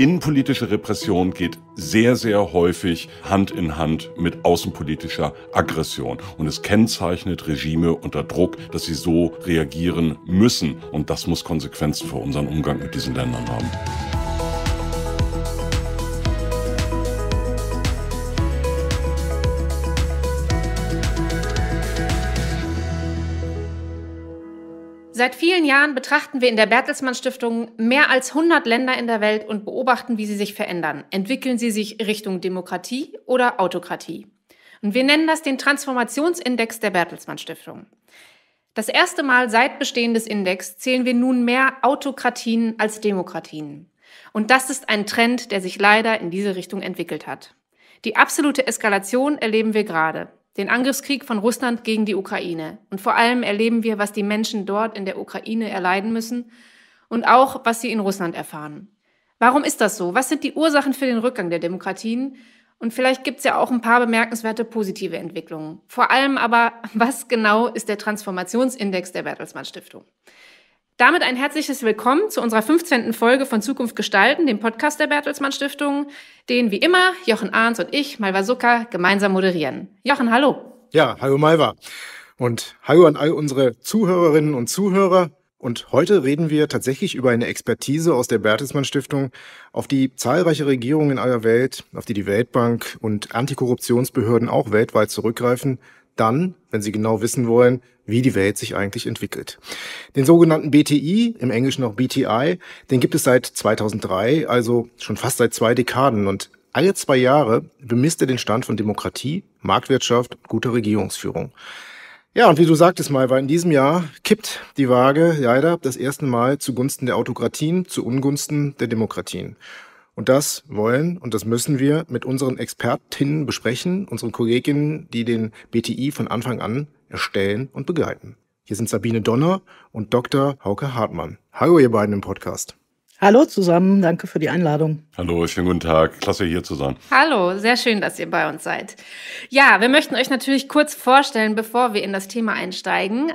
Innenpolitische Repression geht sehr, sehr häufig Hand in Hand mit außenpolitischer Aggression. Und es kennzeichnet Regime unter Druck, dass sie so reagieren müssen. Und das muss Konsequenzen für unseren Umgang mit diesen Ländern haben. Seit vielen Jahren betrachten wir in der Bertelsmann Stiftung mehr als 100 Länder in der Welt und beobachten, wie sie sich verändern. Entwickeln sie sich Richtung Demokratie oder Autokratie? Und wir nennen das den Transformationsindex der Bertelsmann Stiftung. Das erste Mal seit Bestehen des Index zählen wir nun mehr Autokratien als Demokratien. Und das ist ein Trend, der sich leider in diese Richtung entwickelt hat. Die absolute Eskalation erleben wir gerade. Den Angriffskrieg von Russland gegen die Ukraine. Und vor allem erleben wir, was die Menschen dort in der Ukraine erleiden müssen und auch, was sie in Russland erfahren. Warum ist das so? Was sind die Ursachen für den Rückgang der Demokratien? Und vielleicht gibt es ja auch ein paar bemerkenswerte positive Entwicklungen. Vor allem aber, was genau ist der Transformationsindex der Bertelsmann Stiftung? Damit ein herzliches Willkommen zu unserer 15. Folge von Zukunft gestalten, dem Podcast der Bertelsmann Stiftung, den wie immer Jochen Arns und ich, Malva Sucker, gemeinsam moderieren. Jochen, hallo. Ja, hallo Malva. Und hallo an all unsere Zuhörerinnen und Zuhörer. Und heute reden wir tatsächlich über eine Expertise aus der Bertelsmann Stiftung, auf die zahlreiche Regierungen in aller Welt, auf die die Weltbank und Antikorruptionsbehörden auch weltweit zurückgreifen, dann, wenn sie genau wissen wollen, wie die Welt sich eigentlich entwickelt. Den sogenannten BTI, im Englischen auch BTI, den gibt es seit 2003, also schon fast seit 2 Dekaden. Und alle 2 Jahre bemisst er den Stand von Demokratie, Marktwirtschaft und guter Regierungsführung. Ja, und wie du sagtest mal, in diesem Jahr kippt die Waage leider das erste Mal zugunsten der Autokratien, zu Ungunsten der Demokratien. Und das wollen und das müssen wir mit unseren Expertinnen besprechen, unseren Kolleginnen, die den BTI von Anfang an erstellen und begleiten. Hier sind Sabine Donner und Dr. Hauke Hartmann. Hallo ihr beiden im Podcast. Hallo zusammen, danke für die Einladung. Hallo, schönen guten Tag, klasse hier zu sein. Hallo, sehr schön, dass ihr bei uns seid. Ja, wir möchten euch natürlich kurz vorstellen, bevor wir in das Thema einsteigen.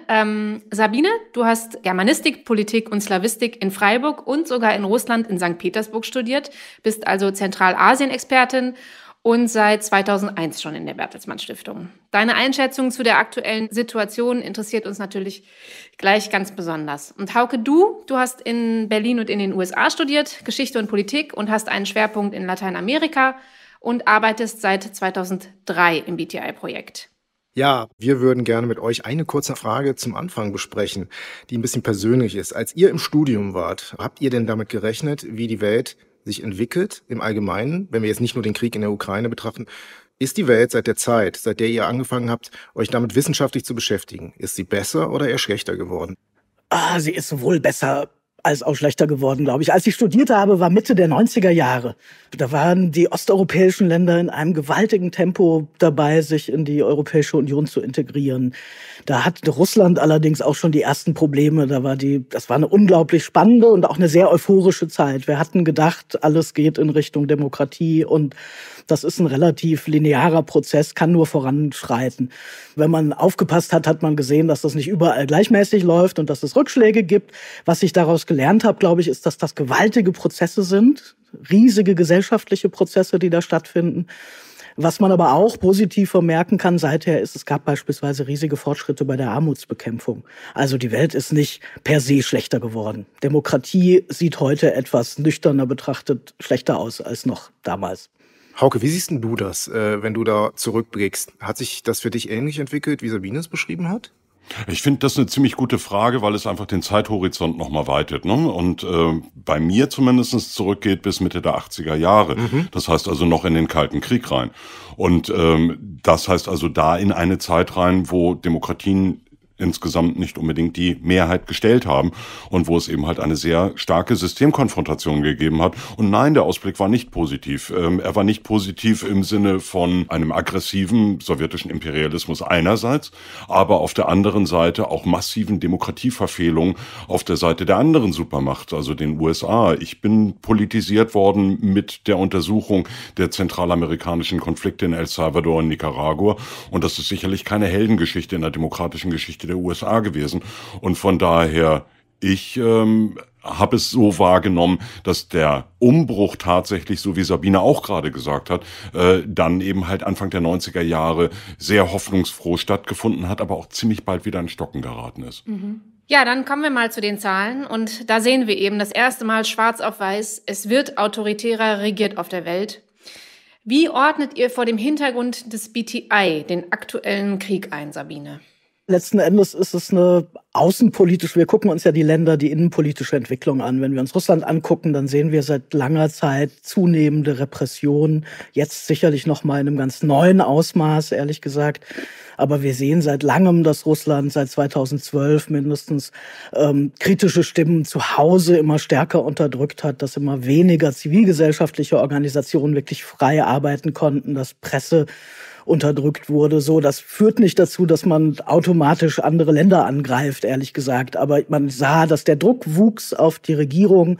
Sabine, du hast Germanistik, Politik und Slawistik in Freiburg und sogar in Russland in St. Petersburg studiert, bist also Zentralasien-Expertin und seit 2001 schon in der Bertelsmann Stiftung. Deine Einschätzung zu der aktuellen Situation interessiert uns natürlich gleich ganz besonders. Und Hauke, du hast in Berlin und in den USA studiert, Geschichte und Politik und hast einen Schwerpunkt in Lateinamerika und arbeitest seit 2003 im BTI-Projekt. Ja, wir würden gerne mit euch eine kurze Frage zum Anfang besprechen, die ein bisschen persönlich ist. Als ihr im Studium wart, habt ihr denn damit gerechnet, wie die Welt sich entwickelt im Allgemeinen, wenn wir jetzt nicht nur den Krieg in der Ukraine betrachten? Ist die Welt seit der Zeit, seit der ihr angefangen habt, euch damit wissenschaftlich zu beschäftigen, ist sie besser oder eher schlechter geworden? Sie ist sowohl besser als auch schlechter geworden, glaube ich. Als ich studiert habe, war Mitte der 90er Jahre. Da waren die osteuropäischen Länder in einem gewaltigen Tempo dabei, sich in die Europäische Union zu integrieren. Da hatte Russland allerdings auch schon die ersten Probleme. Das war eine unglaublich spannende und auch eine sehr euphorische Zeit. Wir hatten gedacht, alles geht in Richtung Demokratie und das ist ein relativ linearer Prozess, kann nur voranschreiten. Wenn man aufgepasst hat, hat man gesehen, dass das nicht überall gleichmäßig läuft und dass es Rückschläge gibt. Was ich daraus gelernt habe, glaube ich, ist, dass das gewaltige Prozesse sind, riesige gesellschaftliche Prozesse, die da stattfinden. Was man aber auch positiv vermerken kann seither ist, es gab beispielsweise riesige Fortschritte bei der Armutsbekämpfung. Also die Welt ist nicht per se schlechter geworden. Demokratie sieht heute etwas nüchterner betrachtet schlechter aus als noch damals. Hauke, wie siehst denn du das, wenn du da zurückblickst? Hat sich das für dich ähnlich entwickelt, wie Sabine es beschrieben hat? Ich finde das eine ziemlich gute Frage, weil es einfach den Zeithorizont nochmal weitet, ne? Und bei mir zumindest zurückgeht bis Mitte der 80er Jahre. Das heißt also noch in den Kalten Krieg rein. Und das heißt also da in eine Zeit rein, wo Demokratien insgesamt nicht unbedingt die Mehrheit gestellt haben und wo es eben halt eine sehr starke Systemkonfrontation gegeben hat. Und nein, der Ausblick war nicht positiv. Er war nicht positiv im Sinne von einem aggressiven sowjetischen Imperialismus einerseits, aber auf der anderen Seite auch massiven Demokratieverfehlungen auf der Seite der anderen Supermacht, also den USA. Ich bin politisiert worden mit der Untersuchung der zentralamerikanischen Konflikte in El Salvador und Nicaragua. Und das ist sicherlich keine Heldengeschichte in der demokratischen Geschichte der USA gewesen. Und von daher, ich habe es so wahrgenommen, dass der Umbruch tatsächlich, so wie Sabine auch gerade gesagt hat, dann eben halt Anfang der 90er Jahre sehr hoffnungsfroh stattgefunden hat, aber auch ziemlich bald wieder in Stocken geraten ist. Mhm. Ja, dann kommen wir mal zu den Zahlen und da sehen wir eben das erste Mal schwarz auf weiß, es wird autoritärer regiert auf der Welt. Wie ordnet ihr vor dem Hintergrund des BTI den aktuellen Krieg ein, Sabine? Letzten Endes ist es eine außenpolitische, wir gucken uns ja die Länder, die innenpolitische Entwicklung an. Wenn wir uns Russland angucken, dann sehen wir seit langer Zeit zunehmende Repressionen. Jetzt sicherlich noch mal in einem ganz neuen Ausmaß, ehrlich gesagt. Aber wir sehen seit langem, dass Russland seit 2012 mindestens kritische Stimmen zu Hause immer stärker unterdrückt hat, dass immer weniger zivilgesellschaftliche Organisationen wirklich frei arbeiten konnten, dass Presse unterdrückt wurde. So, das führt nicht dazu, dass man automatisch andere Länder angreift, ehrlich gesagt. Aber man sah, dass der Druck wuchs auf die Regierung,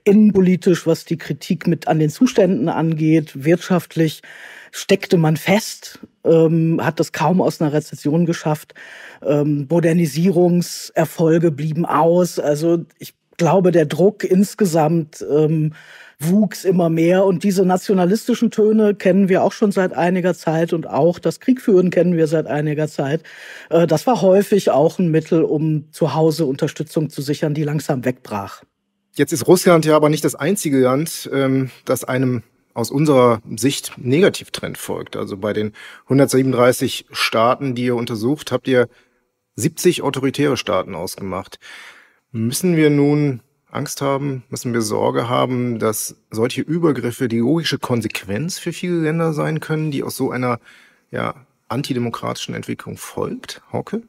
innenpolitisch, was die Kritik mit an den Zuständen angeht, wirtschaftlich steckte man fest, hat das kaum aus einer Rezession geschafft. Modernisierungserfolge blieben aus. Also ich glaube, der Druck insgesamt wuchs immer mehr. Und diese nationalistischen Töne kennen wir auch schon seit einiger Zeit und auch das Kriegführen kennen wir seit einiger Zeit. Das war häufig auch ein Mittel, um zu Hause Unterstützung zu sichern, die langsam wegbrach. Jetzt ist Russland ja aber nicht das einzige Land, das einem aus unserer Sicht Negativtrend folgt. Also bei den 137 Staaten, die ihr untersucht, habt ihr 70 autoritäre Staaten ausgemacht. Müssen wir nun Angst haben, müssen wir Sorge haben, dass solche Übergriffe die logische Konsequenz für viele Länder sein können, die aus so einer antidemokratischen Entwicklung folgt? Hauke?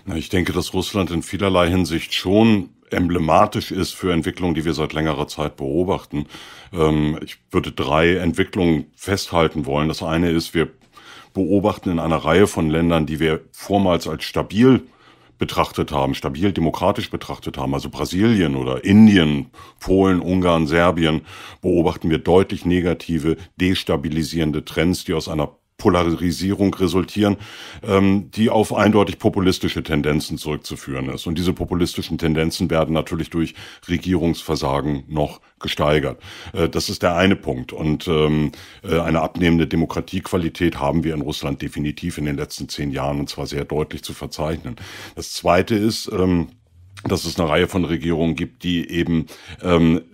Na, ich denke, dass Russland in vielerlei Hinsicht schon emblematisch ist für Entwicklungen, die wir seit längerer Zeit beobachten. Ich würde 3 Entwicklungen festhalten wollen. Das eine ist, wir beobachten in einer Reihe von Ländern, die wir vormals als stabil betrachtet haben, stabil demokratisch betrachtet haben, also Brasilien oder Indien, Polen, Ungarn, Serbien, beobachten wir deutlich negative, destabilisierende Trends, die aus einer Polarisierung resultieren, die auf eindeutig populistische Tendenzen zurückzuführen ist. Und diese populistischen Tendenzen werden natürlich durch Regierungsversagen noch gesteigert. Das ist der eine Punkt. Und eine abnehmende Demokratiequalität haben wir in Russland definitiv in den letzten 10 Jahren, und zwar sehr deutlich zu verzeichnen. Das zweite ist, dass es eine Reihe von Regierungen gibt, die eben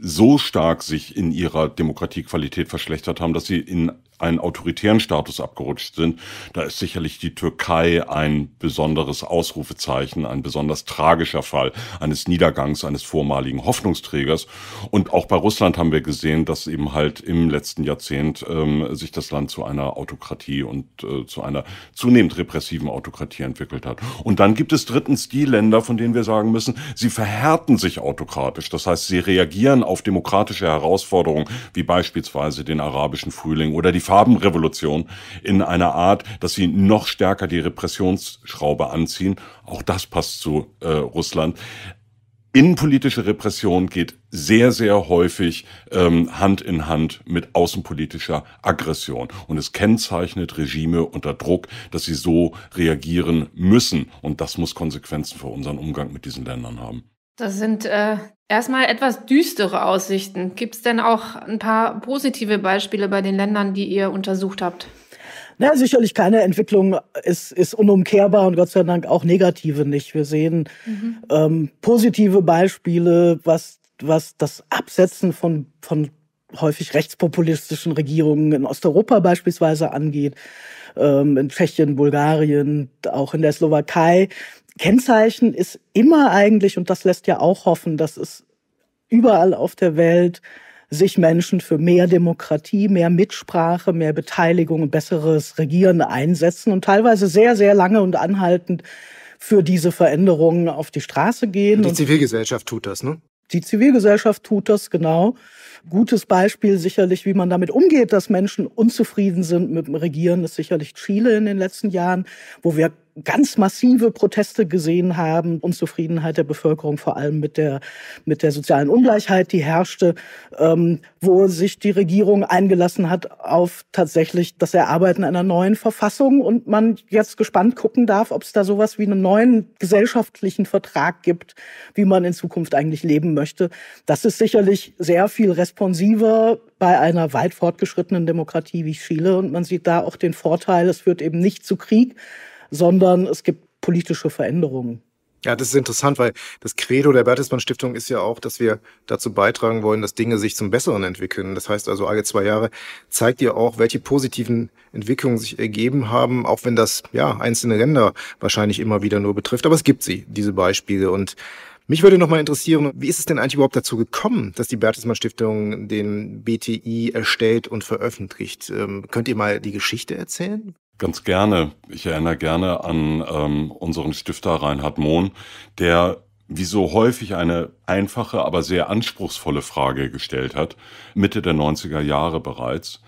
so stark sich in ihrer Demokratiequalität verschlechtert haben, dass sie in einen autoritären Status abgerutscht sind. Da ist sicherlich die Türkei ein besonderes Ausrufezeichen, ein besonders tragischer Fall eines Niedergangs eines vormaligen Hoffnungsträgers. Und auch bei Russland haben wir gesehen, dass eben halt im letzten Jahrzehnt sich das Land zu einer Autokratie und zu einer zunehmend repressiven Autokratie entwickelt hat. Und dann gibt es drittens die Länder, von denen wir sagen müssen, sie verhärten sich autokratisch. Das heißt, sie reagieren auf demokratische Herausforderungen, wie beispielsweise den arabischen Frühling oder die Farbenrevolution in einer Art, dass sie noch stärker die Repressionsschraube anziehen. Auch das passt zu Russland. Innenpolitische Repression geht sehr, sehr häufig Hand in Hand mit außenpolitischer Aggression. Und es kennzeichnet Regime unter Druck, dass sie so reagieren müssen. Und das muss Konsequenzen für unseren Umgang mit diesen Ländern haben. Das sind erstmal etwas düstere Aussichten. Gibt es denn auch ein paar positive Beispiele bei den Ländern, die ihr untersucht habt? Na, sicherlich keine Entwicklung ist unumkehrbar und Gott sei Dank auch negative nicht. Wir sehen positive Beispiele, was das Absetzen von häufig rechtspopulistischen Regierungen in Osteuropa beispielsweise angeht, in Tschechien, Bulgarien, auch in der Slowakei. Kennzeichen ist immer eigentlich, und das lässt ja auch hoffen, dass es überall auf der Welt sich Menschen für mehr Demokratie, mehr Mitsprache, mehr Beteiligung und besseres Regieren einsetzen und teilweise sehr, sehr lange und anhaltend für diese Veränderungen auf die Straße gehen. Die Zivilgesellschaft tut das, ne? Die Zivilgesellschaft tut das, genau. Gutes Beispiel sicherlich, wie man damit umgeht, dass Menschen unzufrieden sind mit dem Regieren, ist sicherlich Chile in den letzten Jahren, wo wir ganz massive Proteste gesehen haben, Unzufriedenheit der Bevölkerung, vor allem mit der sozialen Ungleichheit, die herrschte, wo sich die Regierung eingelassen hat auf tatsächlich das Erarbeiten einer neuen Verfassung und man jetzt gespannt gucken darf, ob es da sowas wie einen neuen gesellschaftlichen Vertrag gibt, wie man in Zukunft eigentlich leben möchte. Das ist sicherlich sehr viel responsiver bei einer weit fortgeschrittenen Demokratie wie Chile und man sieht da auch den Vorteil, es führt eben nicht zu Krieg, sondern es gibt politische Veränderungen. Ja, das ist interessant, weil das Credo der Bertelsmann Stiftung ist ja auch, dass wir dazu beitragen wollen, dass Dinge sich zum Besseren entwickeln. Das heißt also, alle 2 Jahre zeigt ihr auch, welche positiven Entwicklungen sich ergeben haben, auch wenn das ja einzelne Länder wahrscheinlich immer wieder nur betrifft. Aber es gibt diese Beispiele. Und mich würde noch mal interessieren, wie ist es denn eigentlich überhaupt dazu gekommen, dass die Bertelsmann Stiftung den BTI erstellt und veröffentlicht? Könnt ihr mal die Geschichte erzählen? Ganz gerne. Ich erinnere gerne an unseren Stifter Reinhard Mohn, der wie so häufig eine einfache, aber sehr anspruchsvolle Frage gestellt hat, Mitte der 90er Jahre bereits,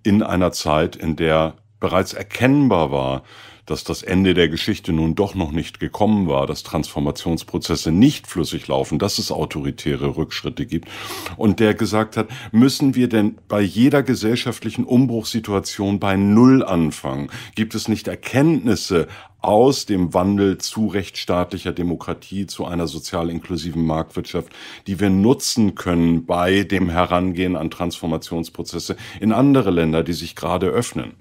in einer Zeit, in der bereits erkennbar war, dass das Ende der Geschichte nun doch noch nicht gekommen war, dass Transformationsprozesse nicht flüssig laufen, dass es autoritäre Rückschritte gibt. Und der gesagt hat, müssen wir denn bei jeder gesellschaftlichen Umbruchssituation bei Null anfangen? Gibt es nicht Erkenntnisse aus dem Wandel zu rechtsstaatlicher Demokratie, zu einer sozial inklusiven Marktwirtschaft, die wir nutzen können bei dem Herangehen an Transformationsprozesse in andere Länder, die sich gerade öffnen?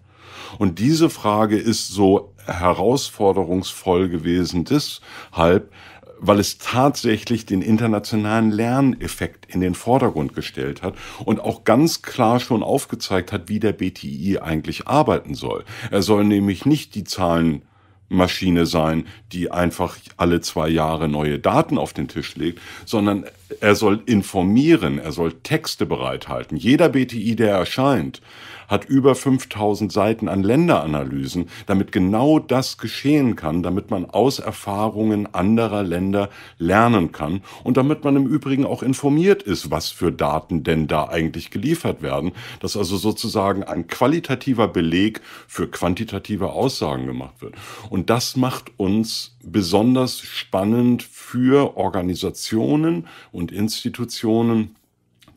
Und diese Frage ist so herausforderungsvoll gewesen deshalb, weil es tatsächlich den internationalen Lerneffekt in den Vordergrund gestellt hat und auch ganz klar schon aufgezeigt hat, wie der BTI eigentlich arbeiten soll. Er soll nämlich nicht die Zahlenmaschine sein, die einfach alle 2 Jahre neue Daten auf den Tisch legt, sondern er soll informieren, er soll Texte bereithalten. Jeder BTI, der erscheint, hat über 5000 Seiten an Länderanalysen, damit genau das geschehen kann, damit man aus Erfahrungen anderer Länder lernen kann und damit man im Übrigen auch informiert ist, was für Daten denn da eigentlich geliefert werden, dass also sozusagen ein qualitativer Beleg für quantitative Aussagen gemacht wird. Und das macht uns besonders spannend für Organisationen und Institutionen,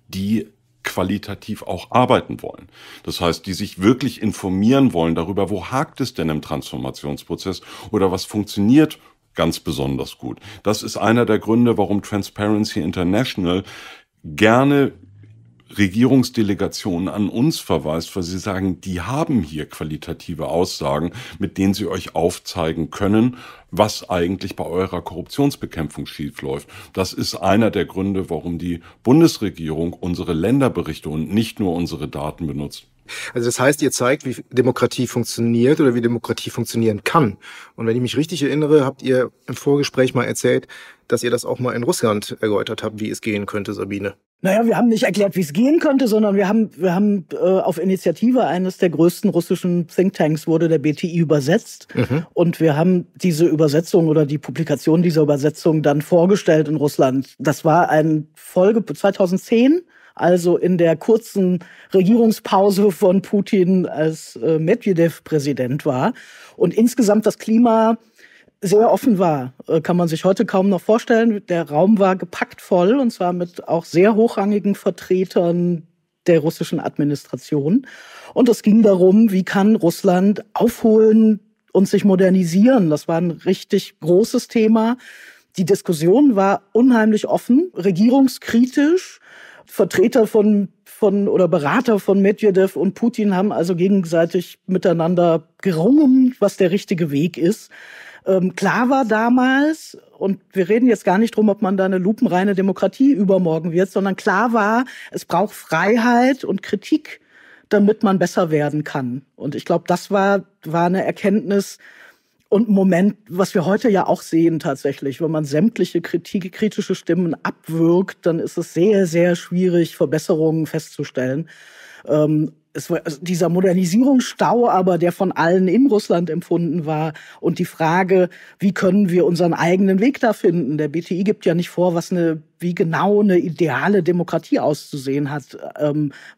die qualitativ auch arbeiten wollen. Das heißt, die sich wirklich informieren wollen darüber, wo hakt es denn im Transformationsprozess oder was funktioniert ganz besonders gut. Das ist einer der Gründe, warum Transparency International gerne Regierungsdelegationen an uns verweist, weil sie sagen, die haben hier qualitative Aussagen, mit denen sie euch aufzeigen können, was eigentlich bei eurer Korruptionsbekämpfung schiefläuft. Das ist einer der Gründe, warum die Bundesregierung unsere Länderberichte und nicht nur unsere Daten benutzt. Also das heißt, ihr zeigt, wie Demokratie funktioniert oder wie Demokratie funktionieren kann. Und wenn ich mich richtig erinnere, habt ihr im Vorgespräch mal erzählt, dass ihr das auch mal in Russland erläutert habt, wie es gehen könnte, Sabine. Naja, wir haben nicht erklärt, wie es gehen könnte, sondern wir haben auf Initiative eines der größten russischen Thinktanks wurde der BTI übersetzt. Und wir haben diese Übersetzung oder die Publikation dieser Übersetzung dann vorgestellt in Russland. Das war eine Folge 2010, also in der kurzen Regierungspause von Putin, als Medvedev Präsident war. Und insgesamt das Klima sehr offen war, kann man sich heute kaum noch vorstellen. Der Raum war gepackt voll, und zwar mit auch sehr hochrangigen Vertretern der russischen Administration. Und es ging darum, wie kann Russland aufholen und sich modernisieren. Das war ein richtig großes Thema. Die Diskussion war unheimlich offen, regierungskritisch. Vertreter von oder Berater von Medvedev und Putin haben also gegenseitig miteinander gerungen, was der richtige Weg ist. Klar war damals, und wir reden jetzt gar nicht drum, ob man da eine lupenreine Demokratie übermorgen wird, sondern klar war, es braucht Freiheit und Kritik, damit man besser werden kann. Und ich glaube, das war eine Erkenntnis und ein Moment, was wir heute ja auch sehen tatsächlich. Wenn man sämtliche kritische Stimmen abwürgt, dann ist es sehr, sehr schwierig, Verbesserungen festzustellen. es war dieser Modernisierungsstau, aber der von allen in Russland empfunden war. Und die Frage, wie können wir unseren eigenen Weg da finden? Der BTI gibt ja nicht vor, wie genau eine ideale Demokratie auszusehen hat.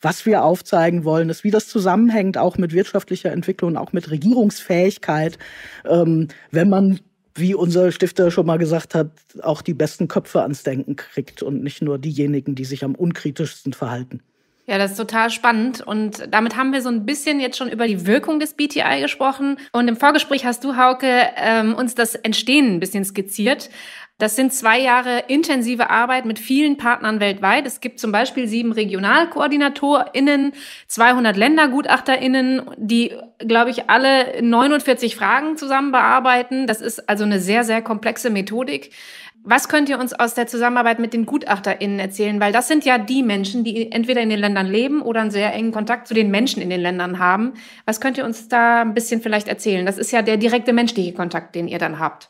Was wir aufzeigen wollen, ist, wie das zusammenhängt, auch mit wirtschaftlicher Entwicklung, auch mit Regierungsfähigkeit. Wenn man, wie unser Stifter schon mal gesagt hat, auch die besten Köpfe ans Denken kriegt und nicht nur diejenigen, die sich am unkritischsten verhalten. Ja, das ist total spannend. Und damit haben wir so ein bisschen jetzt schon über die Wirkung des BTI gesprochen. Und im Vorgespräch hast du, Hauke, uns das Entstehen ein bisschen skizziert. Das sind 2 Jahre intensive Arbeit mit vielen Partnern weltweit. Es gibt zum Beispiel 7 RegionalkoordinatorInnen, 200 LändergutachterInnen, die, glaube ich, alle 49 Fragen zusammen bearbeiten. Das ist also eine sehr, sehr komplexe Methodik. Was könnt ihr uns aus der Zusammenarbeit mit den GutachterInnen erzählen? Weil das sind ja die Menschen, die entweder in den Ländern leben oder einen sehr engen Kontakt zu den Menschen in den Ländern haben. Was könnt ihr uns da ein bisschen vielleicht erzählen? Das ist ja der direkte menschliche Kontakt, den ihr dann habt.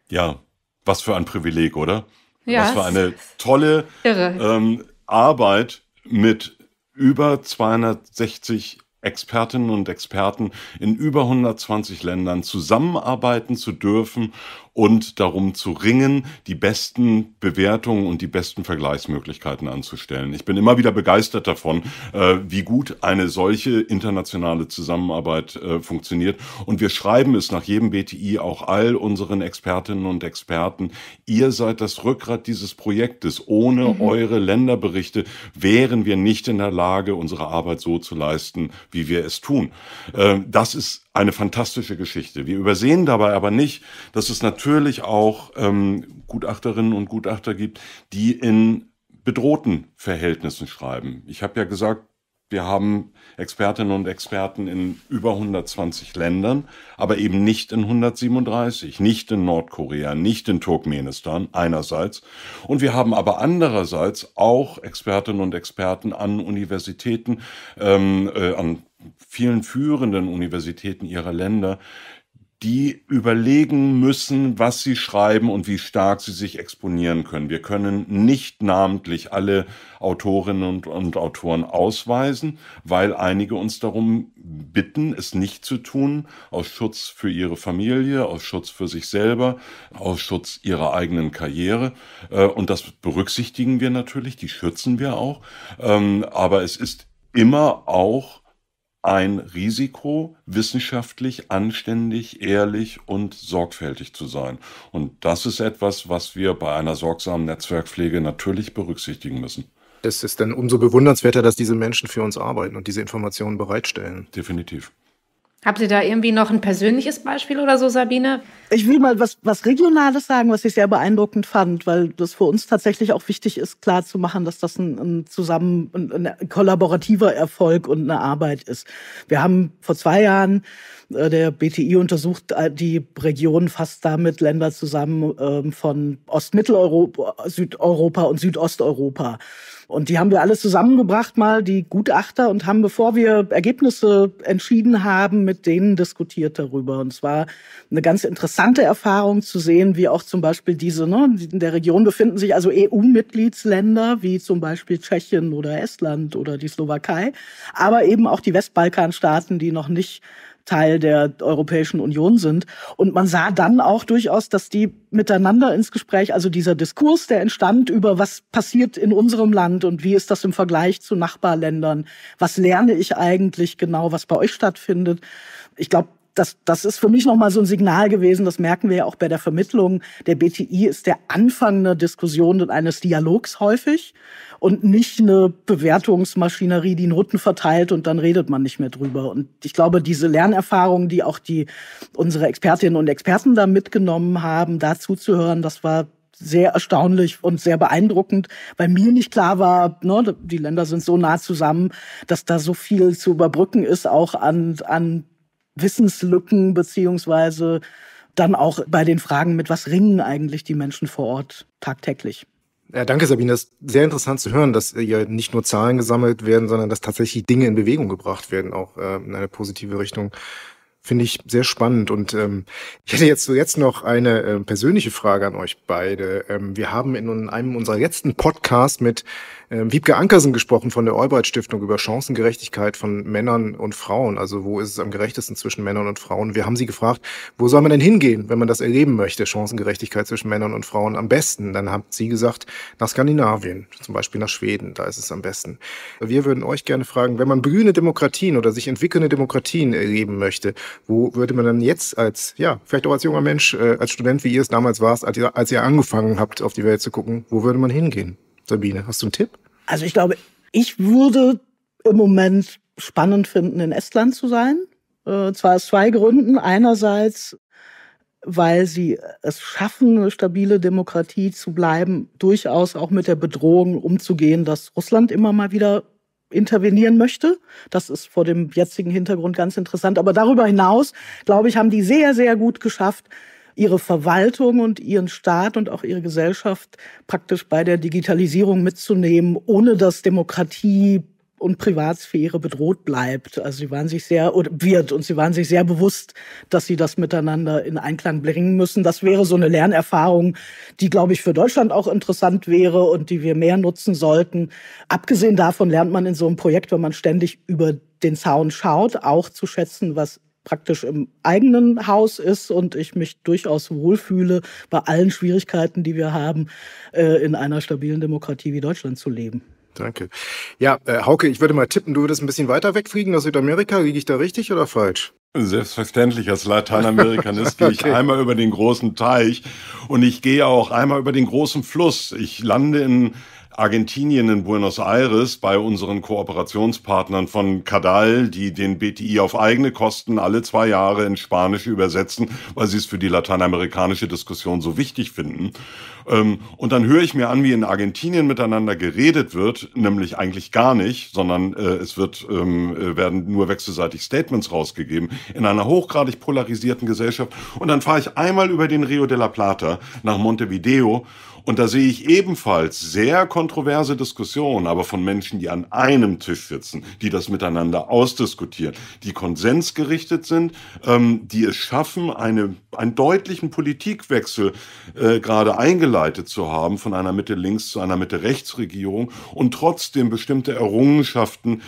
Ja, was für ein Privileg, oder? Ja, was für eine tolle Arbeit mit über 260 Expertinnen und Experten in über 120 Ländern zusammenarbeiten zu dürfen und darum zu ringen, die besten Bewertungen und die besten Vergleichsmöglichkeiten anzustellen. Ich bin immer wieder begeistert davon, wie gut eine solche internationale Zusammenarbeit funktioniert. Und wir schreiben es nach jedem BTI auch all unseren Expertinnen und Experten: Ihr seid das Rückgrat dieses Projektes. Ohne eure Länderberichte wären wir nicht in der Lage, unsere Arbeit so zu leisten, wie wir es tun. Das ist eine fantastische Geschichte. Wir übersehen dabei aber nicht, dass es natürlich auch Gutachterinnen und Gutachter gibt, die in bedrohten Verhältnissen schreiben. Ich habe ja gesagt, wir haben Expertinnen und Experten in über 120 Ländern, aber eben nicht in 137, nicht in Nordkorea, nicht in Turkmenistan einerseits. Und wir haben aber andererseits auch Expertinnen und Experten an Universitäten, an vielen führenden Universitäten ihrer Länder, die überlegen müssen, was sie schreiben und wie stark sie sich exponieren können. Wir können nicht namentlich alle Autorinnen und Autoren ausweisen, weil einige uns darum bitten, es nicht zu tun, aus Schutz für ihre Familie, aus Schutz für sich selber, aus Schutz ihrer eigenen Karriere. Und das berücksichtigen wir natürlich, die schützen wir auch. Aber es ist immer auch ein Risiko, wissenschaftlich, anständig, ehrlich und sorgfältig zu sein. Und das ist etwas, was wir bei einer sorgsamen Netzwerkpflege natürlich berücksichtigen müssen. Es ist dann umso bewundernswerter, dass diese Menschen für uns arbeiten und diese Informationen bereitstellen. Definitiv. Habt ihr da irgendwie noch ein persönliches Beispiel oder so, Sabine? Ich will mal was Regionales sagen, was ich sehr beeindruckend fand, weil das für uns tatsächlich auch wichtig ist, klar zu machen, dass das ein kollaborativer Erfolg und eine Arbeit ist. Wir haben vor 2 Jahren der BTI untersucht die Region, fasst damit Länder zusammen von Ostmitteleuropa, Südeuropa und Südosteuropa. Und die haben wir alles zusammengebracht, mal die Gutachter, und haben, bevor wir Ergebnisse entschieden haben, mit denen diskutiert darüber. Und es war eine ganz interessante Erfahrung zu sehen, wie auch zum Beispiel in der Region befinden sich also EU-Mitgliedsländer, wie zum Beispiel Tschechien oder Estland oder die Slowakei, aber eben auch die Westbalkanstaaten, die noch nicht Teil der Europäischen Union sind. Und man sah dann auch durchaus, dass die miteinander ins Gespräch, also dieser Diskurs, der entstand über, was passiert in unserem Land und wie ist das im Vergleich zu Nachbarländern, was lerne ich eigentlich genau, was bei euch stattfindet. Ich glaube, das ist für mich nochmal so ein Signal gewesen, das merken wir ja auch bei der Vermittlung. Der BTI ist der Anfang einer Diskussion und eines Dialogs häufig und nicht eine Bewertungsmaschinerie, die Noten verteilt und dann redet man nicht mehr drüber. Und ich glaube, diese Lernerfahrung, die auch unsere Expertinnen und Experten da mitgenommen haben, dazu zu hören, das war sehr erstaunlich und sehr beeindruckend, weil mir nicht klar war, die Länder sind so nah zusammen, dass da so viel zu überbrücken ist, auch an Wissenslücken, beziehungsweise dann auch bei den Fragen, mit was ringen eigentlich die Menschen vor Ort tagtäglich. Ja, danke, Sabine. Das ist sehr interessant zu hören, dass ja nicht nur Zahlen gesammelt werden, sondern dass tatsächlich Dinge in Bewegung gebracht werden, auch in eine positive Richtung. Finde ich sehr spannend. Und ich hätte jetzt noch eine persönliche Frage an euch beide. Wir haben in einem unserer letzten Podcasts mit Wiebke Ankersen gesprochen von der Albright-Stiftung über Chancengerechtigkeit von Männern und Frauen. Also wo ist es am gerechtesten zwischen Männern und Frauen? Wir haben sie gefragt, wo soll man denn hingehen, wenn man das erleben möchte, Chancengerechtigkeit zwischen Männern und Frauen am besten? Dann hat sie gesagt, nach Skandinavien, zum Beispiel nach Schweden, da ist es am besten. Wir würden euch gerne fragen, wenn man blühende Demokratien oder sich entwickelnde Demokratien erleben möchte, wo würde man dann jetzt als, ja, vielleicht auch als junger Mensch, als Student, wie ihr es damals warst, als ihr angefangen habt, auf die Welt zu gucken, wo würde man hingehen? Sabine, hast du einen Tipp? Also ich glaube, ich würde im Moment spannend finden, in Estland zu sein. Zwar aus zwei Gründen. Einerseits, weil sie es schaffen, eine stabile Demokratie zu bleiben, durchaus auch mit der Bedrohung umzugehen, dass Russland immer mal wieder intervenieren möchte. Das ist vor dem jetzigen Hintergrund ganz interessant. Aber darüber hinaus, glaube ich, haben die sehr, sehr gut geschafft, ihre Verwaltung und ihren Staat und auch ihre Gesellschaft praktisch bei der Digitalisierung mitzunehmen, ohne dass Demokratie und Privatsphäre bedroht bleibt. Also sie waren sich sehr bewusst, dass sie das miteinander in Einklang bringen müssen. Das wäre so eine Lernerfahrung, die, glaube ich, für Deutschland auch interessant wäre und die wir mehr nutzen sollten. Abgesehen davon lernt man in so einem Projekt, wenn man ständig über den Zaun schaut, auch zu schätzen, was praktisch im eigenen Haus ist und ich mich durchaus wohlfühle, bei allen Schwierigkeiten, die wir haben, in einer stabilen Demokratie wie Deutschland zu leben. Danke. Ja, Hauke, ich würde mal tippen, du würdest ein bisschen weiter wegfliegen aus Südamerika. Liege ich da richtig oder falsch? Selbstverständlich, als Lateinamerikanist gehe ich einmal über den großen Teich und ich gehe auch einmal über den großen Fluss. Ich lande in Argentinien, in Buenos Aires, bei unseren Kooperationspartnern von Cadal, die den BTI auf eigene Kosten alle 2 Jahre in Spanisch übersetzen, weil sie es für die lateinamerikanische Diskussion so wichtig finden. Und dann höre ich mir an, wie in Argentinien miteinander geredet wird, nämlich eigentlich gar nicht, sondern es werden nur wechselseitig Statements rausgegeben in einer hochgradig polarisierten Gesellschaft. Und dann fahre ich einmal über den Rio de la Plata nach Montevideo. Und da sehe ich ebenfalls sehr kontroverse Diskussionen, aber von Menschen, die an einem Tisch sitzen, die das miteinander ausdiskutieren, die konsensgerichtet sind, die es schaffen, einen deutlichen Politikwechsel gerade eingeleitet zu haben, von einer Mitte-Links- zu einer Mitte-Rechts-Regierung und trotzdem bestimmte Errungenschaften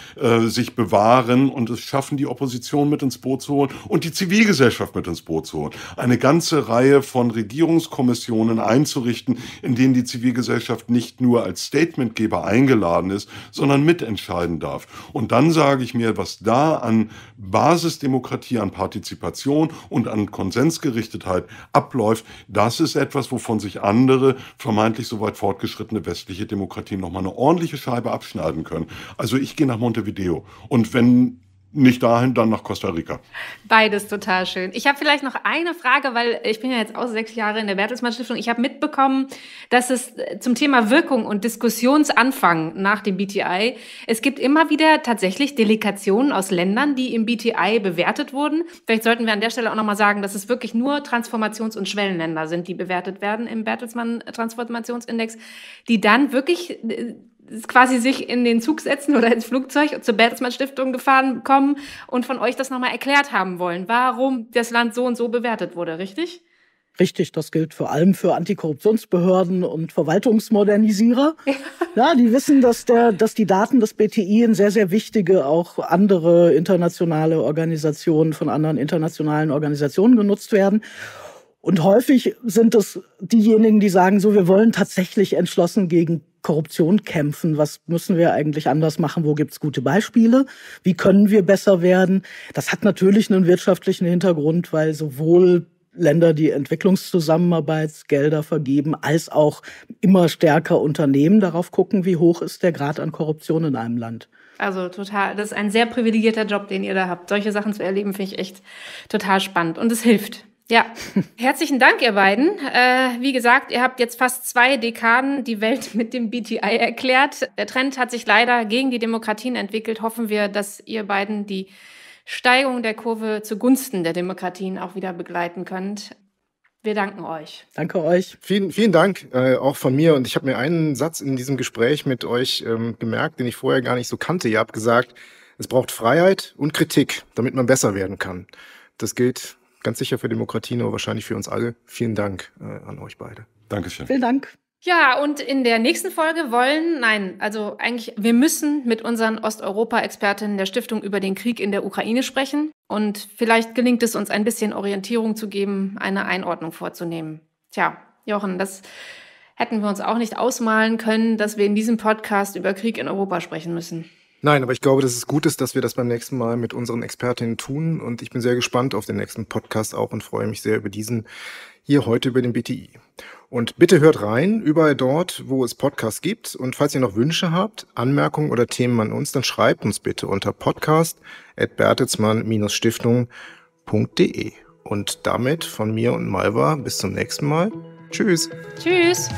sich bewahren und es schaffen, die Opposition mit ins Boot zu holen und die Zivilgesellschaft mit ins Boot zu holen. Eine ganze Reihe von Regierungskommissionen einzurichten, in denen die Zivilgesellschaft nicht nur als Statementgeber eingeladen ist, sondern mitentscheiden darf. Und dann sage ich mir, was da an Basisdemokratie, an Partizipation und an Konsensgerichtetheit abläuft, das ist etwas, wovon sich andere, vermeintlich so weit fortgeschrittene westliche Demokratien nochmal eine ordentliche Scheibe abschneiden können. Also ich gehe nach Montevideo. Und wenn nicht dahin, dann nach Costa Rica. Beides total schön. Ich habe vielleicht noch eine Frage, weil ich bin ja jetzt auch 6 Jahre in der Bertelsmann Stiftung. Ich habe mitbekommen, dass es zum Thema Wirkung und Diskussionsanfang nach dem BTI, es gibt immer wieder tatsächlich Delegationen aus Ländern, die im BTI bewertet wurden. Vielleicht sollten wir an der Stelle auch nochmal sagen, dass es wirklich nur Transformations- und Schwellenländer sind, die bewertet werden im Bertelsmann Transformationsindex, die dann wirklich quasi sich in den Zug setzen oder ins Flugzeug zur Bertelsmann Stiftung gefahren kommen und von euch das nochmal erklärt haben wollen, warum das Land so und so bewertet wurde, richtig? Richtig, das gilt vor allem für Antikorruptionsbehörden und Verwaltungsmodernisierer. Ja, die wissen, dass die Daten des BTI in sehr, sehr wichtige, auch andere internationale Organisationen von anderen internationalen Organisationen genutzt werden. Und häufig sind es diejenigen, die sagen so, wir wollen tatsächlich entschlossen gegen Korruption kämpfen. Was müssen wir eigentlich anders machen? Wo gibt's gute Beispiele? Wie können wir besser werden? Das hat natürlich einen wirtschaftlichen Hintergrund, weil sowohl Länder, die Entwicklungszusammenarbeitsgelder vergeben, als auch immer stärker Unternehmen darauf gucken, wie hoch ist der Grad an Korruption in einem Land. Also total, das ist ein sehr privilegierter Job, den ihr da habt. Solche Sachen zu erleben, finde ich echt total spannend und es hilft. Ja, herzlichen Dank, ihr beiden. Wie gesagt, ihr habt jetzt fast 2 Dekaden die Welt mit dem BTI erklärt. Der Trend hat sich leider gegen die Demokratien entwickelt. Hoffen wir, dass ihr beiden die Steigung der Kurve zugunsten der Demokratien auch wieder begleiten könnt. Wir danken euch. Danke euch. Vielen, vielen Dank auch von mir. Und ich habe mir einen Satz in diesem Gespräch mit euch gemerkt, den ich vorher gar nicht so kannte. Ihr habt gesagt, es braucht Freiheit und Kritik, damit man besser werden kann. Das gilt ganz sicher für Demokratien, aber wahrscheinlich für uns alle. Vielen Dank an euch beide. Dankeschön. Vielen Dank. Ja, und in der nächsten Folge wir müssen mit unseren Osteuropa-Expertinnen der Stiftung über den Krieg in der Ukraine sprechen. Und vielleicht gelingt es uns ein bisschen Orientierung zu geben, eine Einordnung vorzunehmen. Tja, Jochen, das hätten wir uns auch nicht ausmalen können, dass wir in diesem Podcast über Krieg in Europa sprechen müssen. Nein, aber ich glaube, dass es gut ist, dass wir das beim nächsten Mal mit unseren Expertinnen tun. Und ich bin sehr gespannt auf den nächsten Podcast auch und freue mich sehr über diesen hier heute über den BTI. Und bitte hört rein, überall dort, wo es Podcasts gibt. Und falls ihr noch Wünsche habt, Anmerkungen oder Themen an uns, dann schreibt uns bitte unter podcast@bertelsmann-stiftung.de. Und damit von mir und Malva bis zum nächsten Mal. Tschüss. Tschüss.